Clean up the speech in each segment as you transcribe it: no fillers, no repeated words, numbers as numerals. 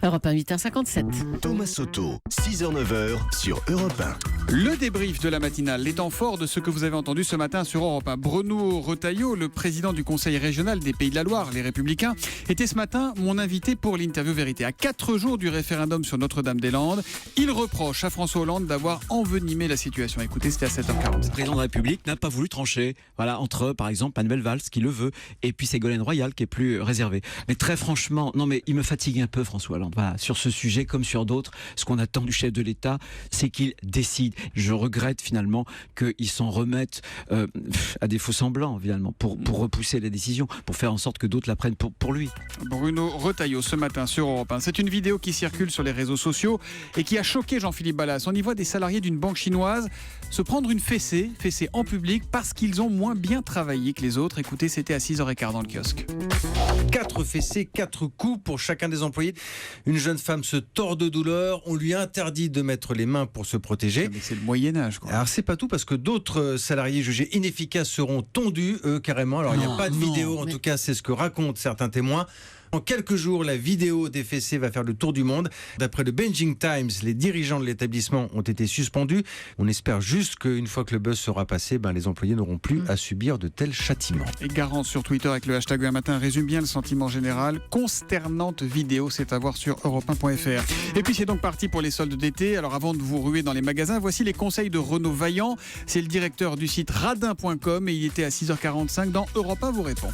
Europe 1, 8h57. Thomas Soto, 6h-9h sur Europe 1. Le débrief de la matinale, les temps forts de ce que vous avez entendu ce matin sur Europe 1. Bruno Retailleau, le président du Conseil régional des Pays de la Loire, les Républicains, était ce matin mon invité pour l'interview vérité. À 4 jours du référendum sur Notre-Dame-des-Landes, il reproche à François Hollande d'avoir envenimé la situation. Écoutez, c'était à 7h40. Le président de la République n'a pas voulu trancher, entre, par exemple, Manuel Valls qui le veut, et puis Ségolène Royal qui est plus réservé. Mais très franchement, il me fatigue un peu, François Hollande. Voilà, sur ce sujet comme sur d'autres, ce qu'on attend du chef de l'État, c'est qu'il décide. Je regrette finalement qu'il s'en remette à des faux semblants, finalement, pour repousser la décision, pour faire en sorte que d'autres la prennent pour lui. Bruno Retailleau ce matin sur Europe 1. C'est une vidéo qui circule sur les réseaux sociaux et qui a choqué Jean-Philippe Ballas. On y voit des salariés d'une banque chinoise se prendre une fessée en public parce qu'ils ont moins bien travaillé que les autres. Écoutez, c'était à 6h15 dans le kiosque. 4 fessées, 4 coups pour chacun des employés. Une jeune femme se tord de douleur. On lui interdit de mettre les mains pour se protéger. Mais c'est le Moyen-Âge, quoi. Alors c'est pas tout, parce que d'autres salariés jugés inefficaces seront tondus, eux, carrément. Alors il n'y a pas de vidéo, en tout cas c'est ce que racontent certains témoins. En quelques jours, la vidéo des fessées va faire le tour du monde. D'après le Beijing Times, les dirigeants de l'établissement ont été suspendus. On espère juste qu'une fois que le buzz sera passé, les employés n'auront plus à subir de tels châtiments. Et Garance sur Twitter avec le hashtag un matin résume bien le sentiment général. Consternante vidéo, c'est à voir sur europe1.fr. Et puis c'est donc parti pour les soldes d'été. Alors avant de vous ruer dans les magasins, voici les conseils de Renaud Vaillant. C'est le directeur du site radin.com et il était à 6h45 dans Europe 1 vous répond.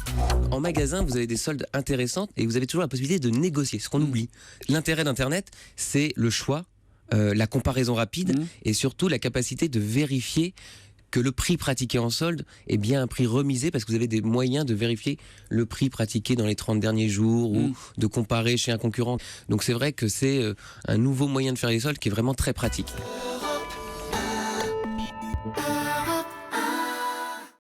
En magasin, vous avez des soldes intéressantes et vous avez toujours la possibilité de négocier, ce qu'on oublie. L'intérêt d'Internet, c'est le choix, la comparaison rapide et surtout la capacité de vérifier que le prix pratiqué en solde est bien un prix remisé, parce que vous avez des moyens de vérifier le prix pratiqué dans les 30 derniers jours ou de comparer chez un concurrent. Donc c'est vrai que c'est un nouveau moyen de faire les soldes qui est vraiment très pratique.